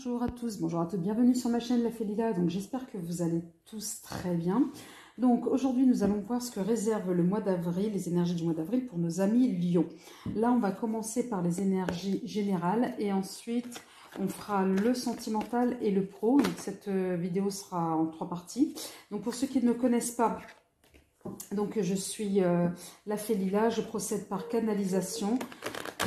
Bonjour à tous, bonjour à toutes, bienvenue sur ma chaîne La Fée Lila. Donc j'espère que vous allez tous très bien. Donc aujourd'hui nous allons voir ce que réserve le mois d'avril, les énergies du mois d'avril pour nos amis Lion. Là on va commencer par les énergies générales et ensuite on fera le sentimental et le pro. Donc cette vidéo sera en 3 parties. Donc pour ceux qui ne me connaissent pas, donc je suis La Fée Lila, je procède par canalisation.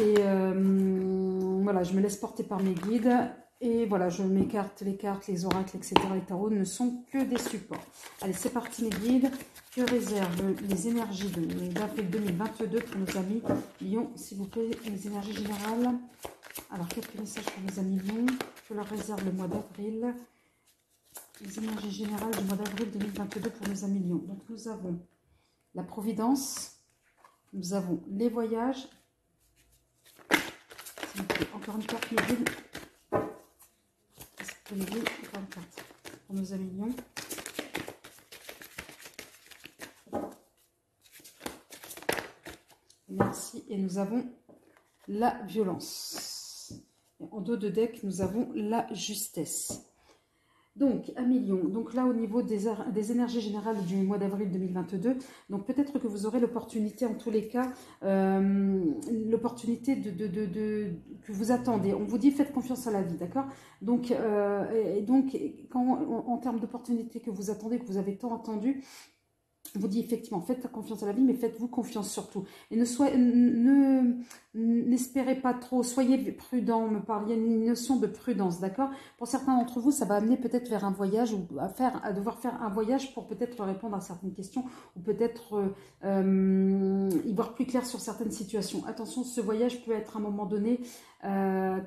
Et voilà, je me laisse porter par mes guides. Et voilà, je m'écarte les cartes, les oracles, etc. Les tarots ne sont que des supports. Allez, c'est parti mes guides. Que réservent les énergies d'avril 2022 pour nos amis Lion, s'il vous plaît, les énergies générales. Alors, quelques messages pour mes amis Lion. Que leur réserve le mois d'avril. Les énergies générales du mois d'avril 2022 pour nos amis Lion. Donc, nous avons la providence. Nous avons les voyages. Encore une carte, mes guides. Encore une carte pour nos amis Lions. Merci. Et nous avons la violence. Et en dos de deck, nous avons la justesse. Donc, amis Lions, donc là au niveau des énergies générales du mois d'avril 2022, donc peut-être que vous aurez l'opportunité en tous les cas, l'opportunité que vous attendez. On vous dit faites confiance à la vie, d'accord? Donc, quand en termes d'opportunités que vous attendez, que vous avez tant attendu, on vous dit effectivement, faites confiance à la vie, mais faites-vous confiance surtout. Et n'espérez pas trop, soyez prudents, me parliez d'une notion de prudence, d'accord? Pour certains d'entre vous, ça va amener peut-être vers un voyage, ou à devoir faire un voyage pour peut-être répondre à certaines questions, ou peut-être y voir plus clair sur certaines situations. Attention, ce voyage peut être à un moment donné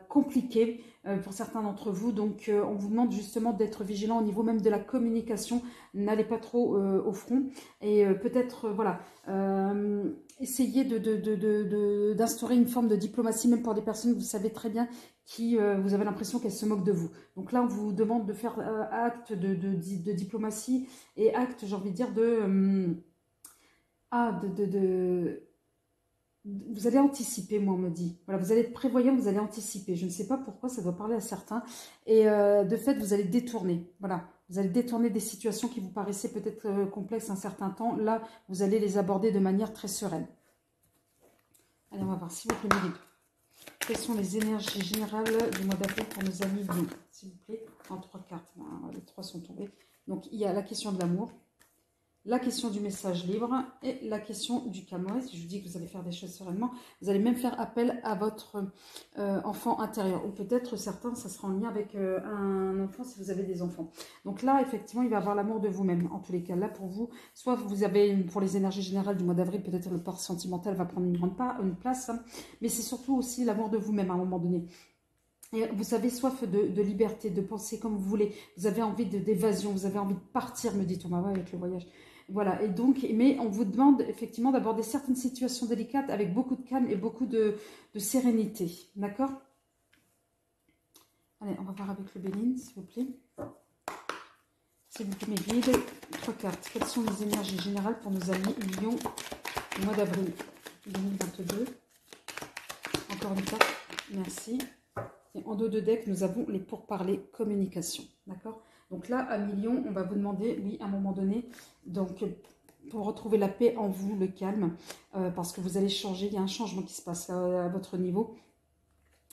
compliqué pour certains d'entre vous, donc on vous demande justement d'être vigilant au niveau même de la communication, n'allez pas trop au front, et peut-être, voilà, essayez d'instaurer une forme de diplomatie, même pour des personnes que vous savez très bien qui, vous avez l'impression qu'elles se moquent de vous. Donc là, on vous demande de faire acte de diplomatie et acte, j'ai envie de dire, vous allez anticiper, moi on me dit. Voilà, vous allez être prévoyant, vous allez anticiper. Je ne sais pas pourquoi, ça doit parler à certains. Et de fait, vous allez détourner. Voilà, vous allez détourner des situations qui vous paraissaient peut-être complexes un certain temps. Là, vous allez les aborder de manière très sereine. Allez, on va voir, s'il vous plaît, mes guides. Quelles sont les énergies générales du mois d'avril pour nos amis Lions, s'il vous plaît, en 3 cartes. Les 3 sont tombées. Donc, il y a la question de l'amour, la question du message libre et la question du calme. Si je vous dis que vous allez faire des choses sereinement, vous allez même faire appel à votre enfant intérieur. Ou peut-être certains, ça sera en lien avec un enfant si vous avez des enfants. Donc là, effectivement, il va y avoir l'amour de vous-même. En tous les cas, là pour vous, soit vous avez, pour les énergies générales du mois d'avril, peut-être le port sentimental va prendre une place. Hein, mais c'est surtout aussi l'amour de vous-même à un moment donné. Et vous avez soif de liberté, de penser comme vous voulez. Vous avez envie d'évasion, vous avez envie de partir, me dit-on, avec le voyage. Voilà, et donc, mais on vous demande effectivement d'aborder certaines situations délicates avec beaucoup de calme et beaucoup de sérénité. D'accord? Allez, on va voir avec le Béline, s'il vous plaît. S'il vous plaît, mes guides. 3 cartes. Quelles sont les énergies générales pour nos amis Lion au mois d'avril 2022? Encore une carte. Merci. Et en dos de deck, nous avons les pourparlers communication. D'accord? Donc là, à Lion, on va vous demander, oui, à un moment donné, donc pour retrouver la paix en vous, le calme, parce que vous allez changer, il y a un changement qui se passe à votre niveau.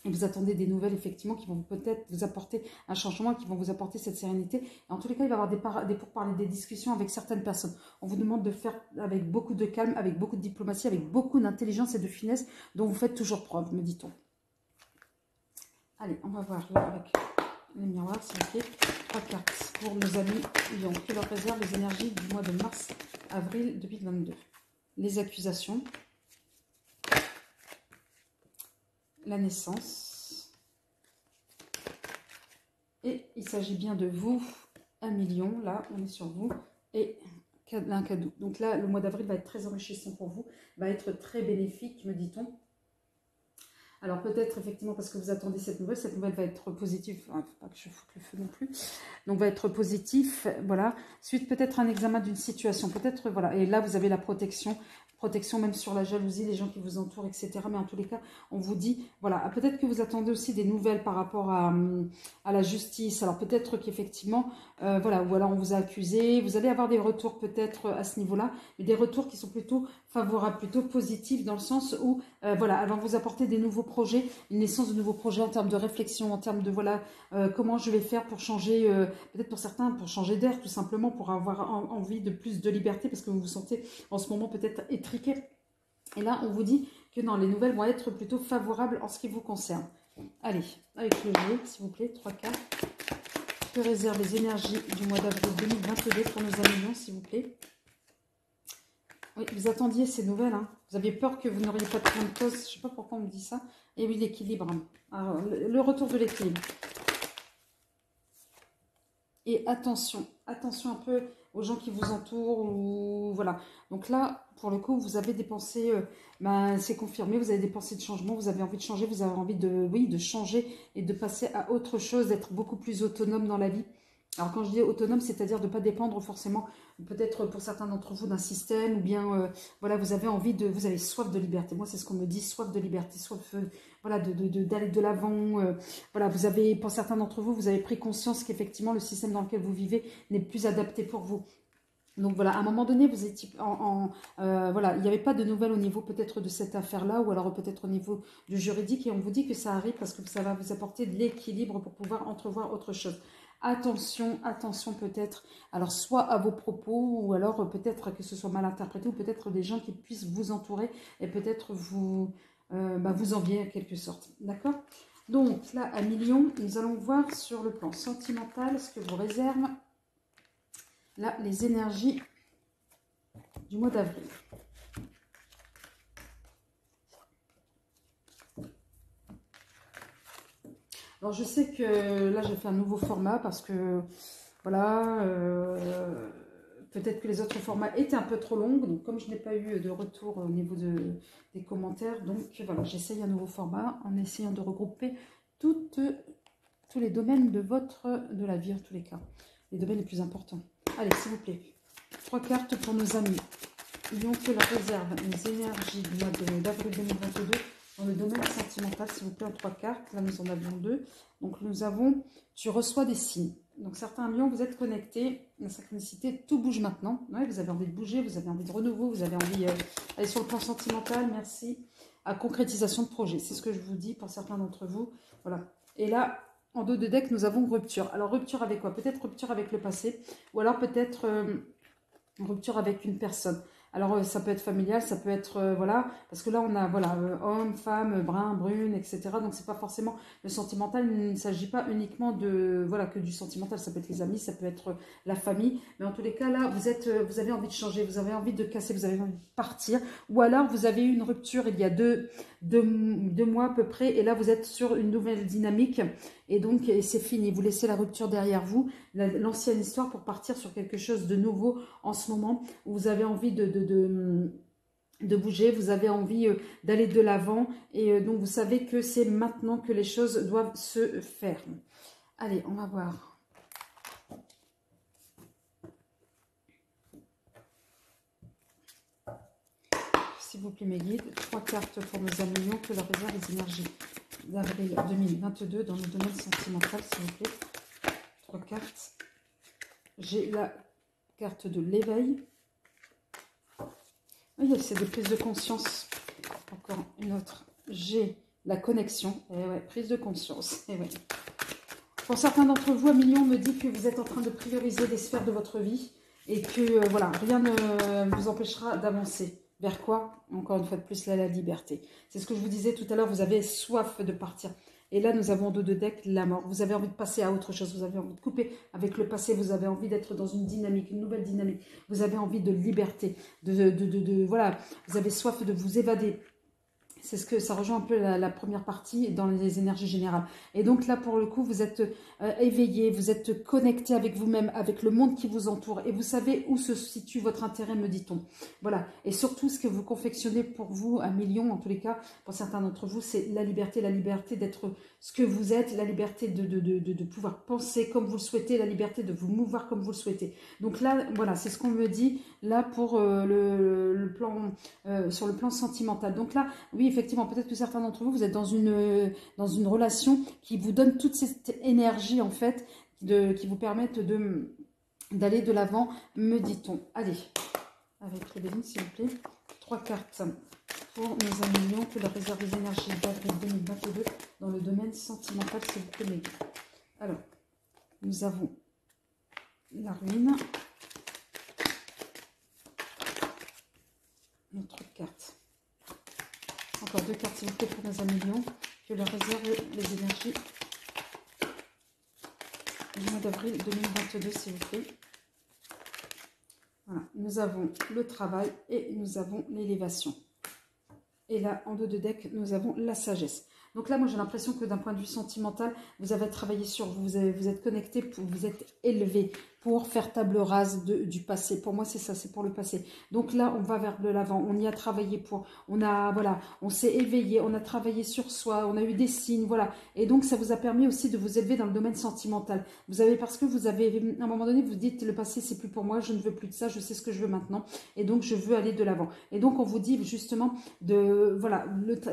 Et vous attendez des nouvelles, effectivement, qui vont peut-être vous apporter un changement, qui vont vous apporter cette sérénité. Et en tous les cas, il va y avoir des pourparlers, des discussions avec certaines personnes. On vous demande de faire avec beaucoup de calme, avec beaucoup de diplomatie, avec beaucoup d'intelligence et de finesse, dont vous faites toujours preuve, me dit-on. Allez, on va voir là avec les miroirs, s'il vous plaît. 3 cartes pour nos amis Lion. Que leur réserve les énergies du mois de mars-avril 2022. Les accusations. La naissance. Et il s'agit bien de vous, 1 million. Là, on est sur vous. Et un cadeau. Donc là, le mois d'avril va être très enrichissant pour vous. Va être très bénéfique, me dit-on. Alors peut-être effectivement parce que vous attendez cette nouvelle va être positive, il ne faut pas que je foute le feu non plus, donc va être positif, voilà, suite peut-être un examen d'une situation, peut-être, voilà, et là vous avez la protection protection même sur la jalousie, les gens qui vous entourent, etc. Mais en tous les cas, on vous dit, voilà, peut-être que vous attendez aussi des nouvelles par rapport à la justice. Alors peut-être qu'effectivement, voilà, ou alors on vous a accusé, vous allez avoir des retours peut-être à ce niveau-là, mais des retours qui sont plutôt favorables, plutôt positifs, dans le sens où, voilà, elles vont vous apporter des nouveaux projets, une naissance de nouveaux projets en termes de réflexion, en termes de, voilà, comment je vais faire pour changer, peut-être pour certains, pour changer d'air, tout simplement, pour avoir envie de plus de liberté, parce que vous vous sentez en ce moment peut-être étriqué. Et là, on vous dit que non, les nouvelles vont être plutôt favorables en ce qui vous concerne. Allez, avec le jeu, s'il vous plaît, 3 cartes. Que réservent les énergies du mois d'avril 2022 pour nos amis, s'il vous plaît? Oui, vous attendiez ces nouvelles, hein. Vous aviez peur que vous n'auriez pas de plein de causes. Je ne sais pas pourquoi on me dit ça. Et oui, l'équilibre. Alors, le retour de l'équilibre. Et attention un peu aux gens qui vous entourent. Ou voilà. Donc là, pour le coup, vous avez des pensées, c'est confirmé, vous avez des pensées de changement, vous avez envie de changer, vous avez envie de, oui, de changer et de passer à autre chose, d'être beaucoup plus autonome dans la vie. Alors quand je dis autonome, c'est-à-dire de ne pas dépendre forcément, peut-être pour certains d'entre vous, d'un système, ou bien, voilà, vous avez envie de, vous avez soif de liberté. Moi, c'est ce qu'on me dit, soif de liberté, soif, voilà, d'aller de l'avant. Voilà, vous avez, pour certains d'entre vous, vous avez pris conscience qu'effectivement, le système dans lequel vous vivez n'est plus adapté pour vous. Donc voilà, à un moment donné, vous étiez voilà, il n'y avait pas de nouvelles au niveau peut-être de cette affaire-là, ou alors peut-être au niveau du juridique, et on vous dit que ça arrive parce que ça va vous apporter de l'équilibre pour pouvoir entrevoir autre chose. Attention peut-être, alors soit à vos propos, ou alors peut-être que ce soit mal interprété, ou peut-être des gens qui puissent vous entourer et peut-être vous envier en quelque sorte. D'accord? Donc là, à millions, nous allons voir sur le plan sentimental ce que vous réserve là les énergies du mois d'avril. Alors je sais que là j'ai fait un nouveau format parce que voilà, peut-être que les autres formats étaient un peu trop longs, donc comme je n'ai pas eu de retour au niveau des commentaires, donc voilà, j'essaye un nouveau format en essayant de regrouper tous les domaines de la vie en tous les cas, les domaines les plus importants. Allez, s'il vous plaît, 3 cartes pour nos amis. Lion que la réserve, les énergies du mois d'avril 2022 dans le domaine sentimental, s'il vous plaît, en 3 cartes. Là, nous en avions 2. Donc, nous avons, tu reçois des signes. Donc, certains lions, vous êtes connectés. La synchronicité, tout bouge maintenant. Ouais, vous avez envie de bouger, vous avez envie de renouveau, vous avez envie d'aller sur le plan sentimental. Merci. À concrétisation de projet. C'est ce que je vous dis pour certains d'entre vous. Voilà. Et là, en dos de deck, nous avons rupture. Alors, rupture avec quoi? Peut-être rupture avec le passé, ou alors peut-être rupture avec une personne. Alors, ça peut être familial, ça peut être, voilà, parce que là, on a, voilà, homme, femme, brun, brune, etc. Donc, c'est pas forcément le sentimental, il ne s'agit pas uniquement de, voilà, que du sentimental. Ça peut être les amis, ça peut être la famille. Mais en tous les cas, là, vous avez envie de changer, vous avez envie de casser, vous avez envie de partir. Ou alors, vous avez eu une rupture il y a deux mois à peu près, et là, vous êtes sur une nouvelle dynamique. Et donc, c'est fini. Vous laissez la rupture derrière vous, l'ancienne histoire, pour partir sur quelque chose de nouveau en ce moment, où vous avez envie de bouger, vous avez envie d'aller de l'avant. Et donc, vous savez que c'est maintenant que les choses doivent se faire. Allez, on va voir. S'il vous plaît, mes guides. 3 cartes pour nos amis lions, que leur réserve les énergies d'avril 2022 dans le domaine sentimental, s'il vous plaît. 3 cartes. J'ai la carte de l'éveil. Oui, c'est des prises de conscience. Encore une autre. J'ai la connexion. Et ouais, prise de conscience. Et ouais. Pour certains d'entre vous, un million me dit que vous êtes en train de prioriser des sphères de votre vie et que voilà, rien ne vous empêchera d'avancer. Vers quoi? Encore une fois de plus, là, la liberté. C'est ce que je vous disais tout à l'heure, vous avez soif de partir. Et là, nous avons en dos de deck la mort. Vous avez envie de passer à autre chose, vous avez envie de couper avec le passé, vous avez envie d'être dans une dynamique, une nouvelle dynamique. Vous avez envie de liberté, voilà, vous avez soif de vous évader. c'est ce que ça rejoint un peu la première partie dans les énergies générales. Et donc là, pour le coup, vous êtes éveillé, vous êtes connecté avec vous-même, avec le monde qui vous entoure. Et vous savez où se situe votre intérêt, me dit-on. Voilà. Et surtout, ce que vous confectionnez pour vous, 1 million, en tous les cas, pour certains d'entre vous, c'est la liberté d'être ce que vous êtes, la liberté de pouvoir penser comme vous le souhaitez, la liberté de vous mouvoir comme vous le souhaitez. Donc là, voilà, c'est ce qu'on me dit là pour le plan, sur le plan sentimental. Donc là, oui, effectivement, peut-être que certains d'entre vous, vous êtes dans une relation qui vous donne toute cette énergie, en fait, qui vous permettent d'aller de l'avant, me dit-on. Allez, avec les lignes, s'il vous plaît. 3 cartes pour nos 1 million que leur réserve les énergies d'avril 2022 dans le domaine sentimental, s'il vous plaît. Alors, nous avons la ruine. Notre carte. Encore 2 cartes, s'il vous plaît, pour nos 1 million que leur réserve les énergies du mois d'avril 2022, s'il vous plaît. Voilà, nous avons le travail et nous avons l'élévation. Et là, en dos de deck, nous avons la sagesse. Donc là, moi, j'ai l'impression que d'un point de vue sentimental, vous avez travaillé sur vous, vous êtes connecté, vous êtes élevé pour faire table rase du passé. Pour moi, c'est ça, c'est pour le passé. Donc là, on va vers de l'avant, on y a travaillé pour, voilà, on s'est éveillé, on a travaillé sur soi, on a eu des signes, voilà. Et donc, ça vous a permis aussi de vous élever dans le domaine sentimental. Parce que vous avez, à un moment donné, vous dites, le passé, c'est plus pour moi, je ne veux plus de ça, je sais ce que je veux maintenant. Et donc, je veux aller de l'avant. Et donc, on vous dit justement voilà,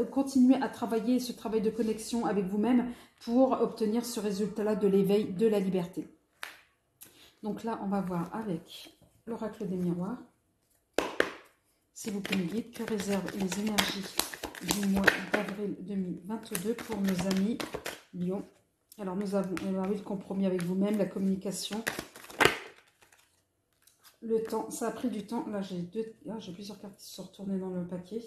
continuer à travailler ce travail de connexion avec vous-même pour obtenir ce résultat-là de l'éveil, de la liberté. Donc là, on va voir avec l'oracle des miroirs. S'il vous plaît, mes guides, que réservent les énergies du mois d'avril 2022 pour nos amis Lion. Alors, nous avons le compromis avec vous-même, la communication, le temps. Ça a pris du temps. Là, j'ai plusieurs cartes qui se sont retournées dans le paquet.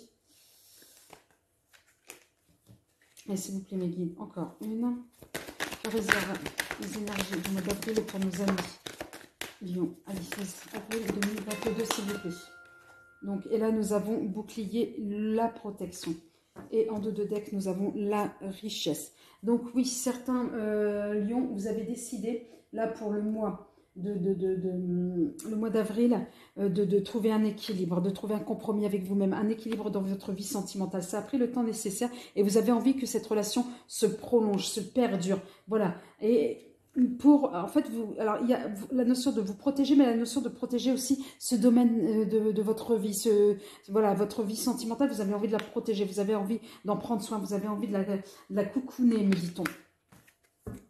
Et s'il vous plaît, mes guides, encore une. Que réservent les énergies du mois d'avril pour nos amis Lion. Allez, avril 2022, s'il vous plaît. Donc, et là, nous avons bouclier, la protection. Et en dos de deck, nous avons la richesse. Donc, oui, certains lions, vous avez décidé, là, pour le mois le mois d'avril, de trouver un équilibre, de trouver un compromis avec vous-même, un équilibre dans votre vie sentimentale. Ça a pris le temps nécessaire et vous avez envie que cette relation se prolonge, se perdure. Voilà. Et en fait, alors il y a la notion de vous protéger, mais la notion de protéger aussi ce domaine de votre vie, voilà, votre vie sentimentale, vous avez envie de la protéger, vous avez envie d'en prendre soin, vous avez envie de la coucouner, me dit-on.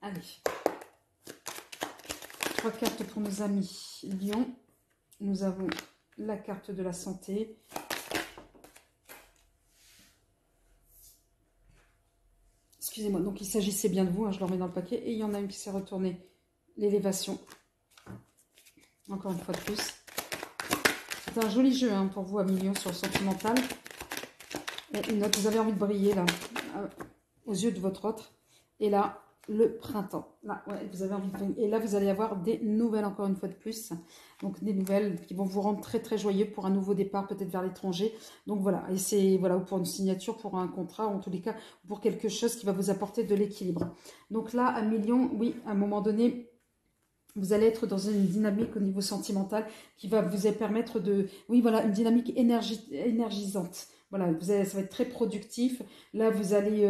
Allez. 3 cartes pour nos amis Lion. Nous avons la carte de la santé. Excusez-moi, donc il s'agissait bien de vous, hein, je le remets dans le paquet. Et il y en a une qui s'est retournée, l'élévation. Encore une fois de plus. C'est un joli jeu hein, pour vous, à million sur le sentimental. Et une note, vous avez envie de briller là, aux yeux de votre autre. Et là, le printemps. Là, ouais, vous avez envie de... Et là, vous allez avoir des nouvelles, encore une fois de plus. Donc, des nouvelles qui vont vous rendre très, très joyeux pour un nouveau départ, peut-être vers l'étranger. Donc, voilà. Et c'est, voilà, ou pour une signature, pour un contrat, ou en tous les cas, pour quelque chose qui va vous apporter de l'équilibre. Donc là, 1 million, oui, à un moment donné, vous allez être dans une dynamique au niveau sentimental qui va vous permettre de... Oui, voilà, une dynamique énergisante. Voilà, ça va être très productif. Là, vous allez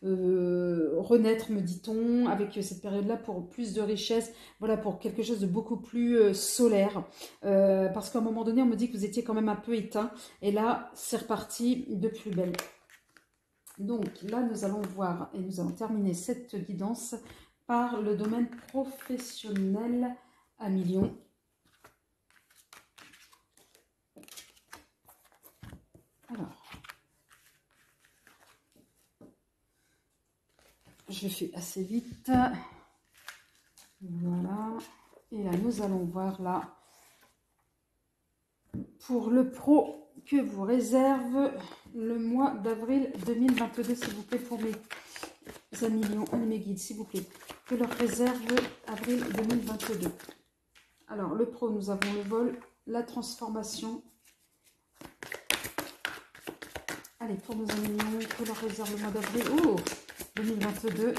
renaître, me dit-on, avec cette période-là pour plus de richesse. Voilà, pour quelque chose de beaucoup plus solaire. Parce qu'à un moment donné, on me dit que vous étiez quand même un peu éteint. Et là, c'est reparti de plus belle. Donc là, nous allons voir et nous allons terminer cette guidance par le domaine professionnel à million. Alors, je fais assez vite. Voilà. Et là, nous allons voir là pour le pro que vous réserve le mois d'avril 2022, s'il vous plaît, pour mes amis lions et mes guides, s'il vous plaît. Que leur réserve avril 2022. Alors, le pro, nous avons le vol, la transformation. Allez, pour nos amis mignons, que leur réserve le mois d'avril. Oh, 2022.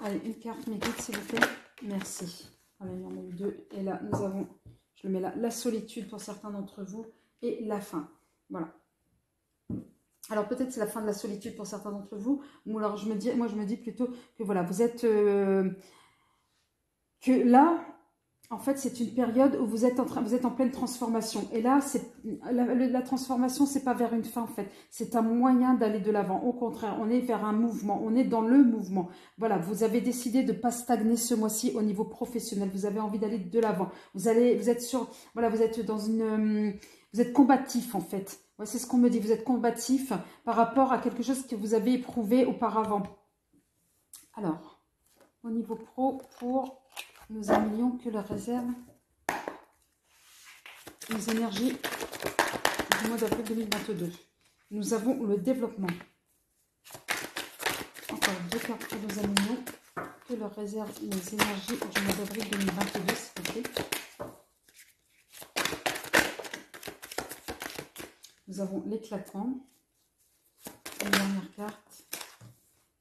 Allez, une carte, mes guides, s'il vous plaît. Merci. Allez, il y en a eu deux. Et là, nous avons, je le mets là, la solitude pour certains d'entre vous et la fin. Voilà. Alors, peut-être c'est la fin de la solitude pour certains d'entre vous. Ou alors, moi, je me dis plutôt que voilà, vous êtes... que là... En fait, c'est une période où vous êtes en pleine transformation. Et là, la transformation, c'est pas vers une fin, en fait. C'est un moyen d'aller de l'avant. Au contraire, on est vers un mouvement. On est dans le mouvement. Voilà, vous avez décidé de ne pas stagner ce mois-ci au niveau professionnel. Vous avez envie d'aller de l'avant. Vous êtes dans une... vous êtes combatif, en fait. Ouais, c'est ce qu'on me dit. Vous êtes combatif par rapport à quelque chose que vous avez éprouvé auparavant. Alors, au niveau pro, pour... Nous aimerions que leur réserve les énergies du mois d'avril 2022. Nous avons le développement. Encore deux cartes pour nos amis que leur réserve les énergies du mois d'avril 2022, s'il vous plaît. Nous avons l'éclatement. Une dernière carte.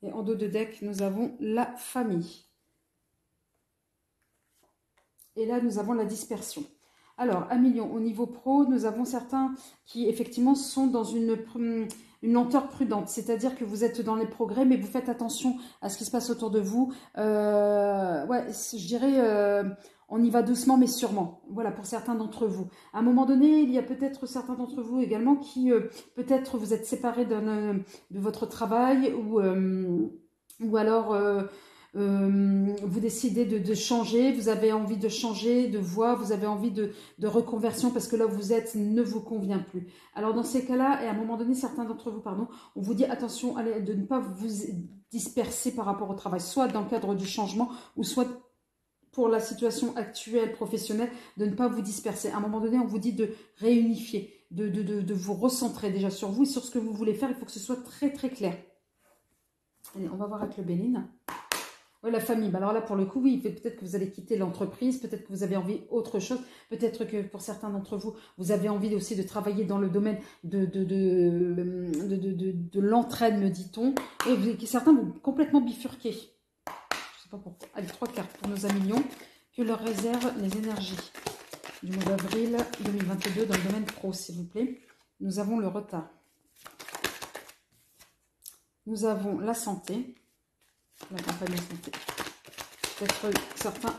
Et en dos de deck, nous avons la famille. Et là, nous avons la dispersion. Alors, à million, au niveau pro, nous avons certains qui, effectivement, sont dans une lenteur prudente. C'est-à-dire que vous êtes dans les progrès, mais vous faites attention à ce qui se passe autour de vous. Ouais, je dirais, on y va doucement, mais sûrement. Voilà, pour certains d'entre vous. À un moment donné, il y a peut-être certains d'entre vous également qui, peut-être, vous êtes séparés de votre travail ou alors... vous décidez de changer, vous avez envie de changer de voie, vous avez envie de reconversion parce que là où vous êtes ne vous convient plus. Alors dans ces cas-là, et à un moment donné, certains d'entre vous, pardon, on vous dit attention de ne pas vous disperser par rapport au travail, soit dans le cadre du changement ou soit pour la situation actuelle professionnelle, de ne pas vous disperser. À un moment donné, on vous dit de réunifier, de vous recentrer déjà sur vous et sur ce que vous voulez faire. Il faut que ce soit très très clair. Allez, on va voir avec le Béline. Oui, la famille. Bah alors là, pour le coup, oui, peut-être que vous allez quitter l'entreprise, peut-être que vous avez envie autre chose, peut-être que pour certains d'entre vous, vous avez envie aussi de travailler dans le domaine de l'entraide, me dit-on. Et certains vont complètement bifurquer. Je ne sais pas pourquoi. Allez, 3 cartes pour nos amis lions, que leur réservent les énergies du mois d'avril 2022 dans le domaine pro, s'il vous plaît. Nous avons le retard. Nous avons la santé. La campagne de santé. Peut-être certains.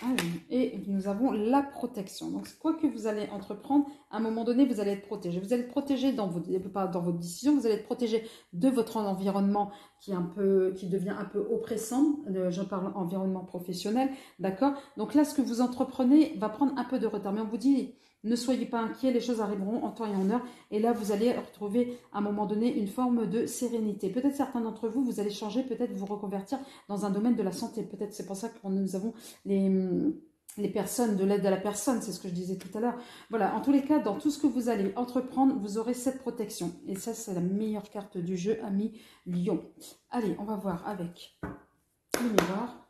Ah oui. Et nous avons la protection. Donc, quoi que vous allez entreprendre, à un moment donné, vous allez être protégé. Vous allez être protégé dans votre décision, vous allez être protégé de votre environnement qui devient un peu oppressant. Je parle environnement professionnel, d'accord? Donc là, ce que vous entreprenez va prendre un peu de retard. Mais on vous dit, ne soyez pas inquiets, les choses arriveront en temps et en heure. Et là, vous allez retrouver à un moment donné une forme de sérénité. Peut-être certains d'entre vous, vous allez changer, peut-être vous reconvertir dans un domaine de la santé. Peut-être c'est pour ça que nous avons les personnes, de l'aide à la personne, c'est ce que je disais tout à l'heure. Voilà, en tous les cas, dans tout ce que vous allez entreprendre, vous aurez cette protection. Et ça, c'est la meilleure carte du jeu, ami Lion. Allez, on va voir avec le miroir.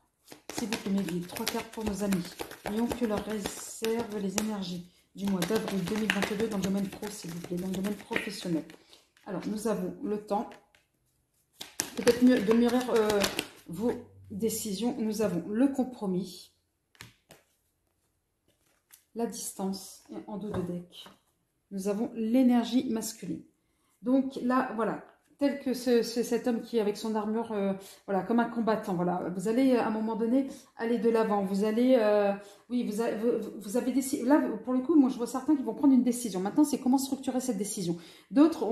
S'il vous plaît, mes guides, 3 cartes pour nos amis. Lion, que leur réservent les énergies du mois d'avril 2022 dans le domaine pro, s'il vous plaît, dans le domaine professionnel. Alors, nous avons le temps, peut-être mieux de mûrir vos décisions. Nous avons le compromis, la distance et en dos de deck. Nous avons l'énergie masculine. Donc là, voilà, tel que cet homme qui est avec son armure, voilà, comme un combattant, voilà. Vous allez, à un moment donné, aller de l'avant. Vous allez, oui, vous avez décidé. Là, pour le coup, moi, je vois certains qui vont prendre une décision. Maintenant, c'est comment structurer cette décision. D'autres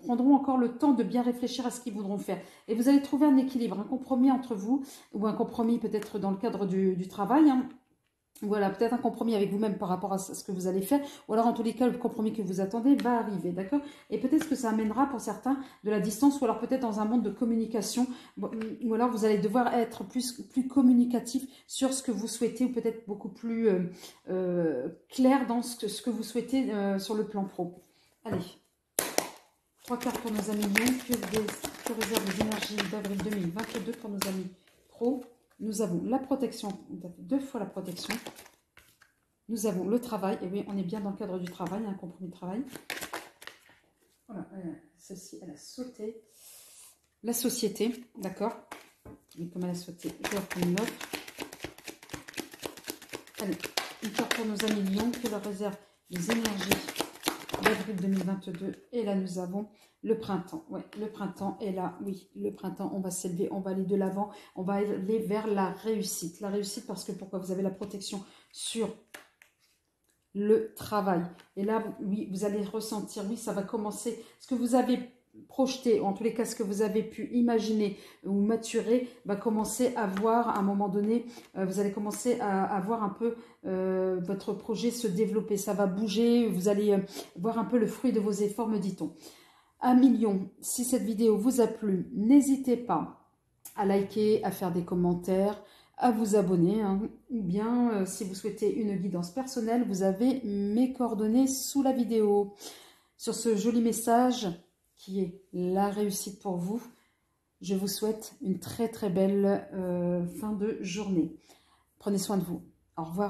prendront encore le temps de bien réfléchir à ce qu'ils voudront faire. Et vous allez trouver un équilibre, un compromis entre vous, ou un compromis peut-être dans le cadre du travail, hein. Voilà, peut-être un compromis avec vous-même par rapport à ce que vous allez faire, ou alors en tous les cas, le compromis que vous attendez va arriver, d'accord? Et peut-être que ça amènera pour certains de la distance, ou alors peut-être dans un monde de communication, ou alors vous allez devoir être plus communicatif sur ce que vous souhaitez, ou peut-être beaucoup plus clair dans ce que vous souhaitez sur le plan pro. Allez, 3 cartes pour nos amis lions, que réservent les énergies d'avril 2022 pour nos amis pro. Nous avons la protection, 2 fois la protection. Nous avons le travail, et oui, on est bien dans le cadre du travail, un compromis de travail. Voilà, celle-ci, elle a sauté. La société, d'accord. Et comme elle a sauté, je vais reprendre une autre. Allez, une carte pour nos amis Lions, que leur réserve les énergies d'avril 2022. Et là, nous avons le printemps. Ouais, le printemps est là. Oui, le printemps, on va s'élever, on va aller de l'avant, on va aller vers la réussite. La réussite parce que pourquoi? Vous avez la protection sur le travail. Et là, oui, vous allez ressentir, oui, ça va commencer. Ce que vous avez projeté, ou en tous les cas, ce que vous avez pu imaginer ou maturer, va commencer à voir, à un moment donné, vous allez commencer à voir un peu votre projet se développer. Ça va bouger, vous allez voir un peu le fruit de vos efforts, me dit-on. 1 million, si cette vidéo vous a plu, n'hésitez pas à liker, à faire des commentaires, à vous abonner, hein, ou bien si vous souhaitez une guidance personnelle, vous avez mes coordonnées sous la vidéo. Sur ce joli message qui est la réussite pour vous, je vous souhaite une très très belle fin de journée. Prenez soin de vous. Au revoir.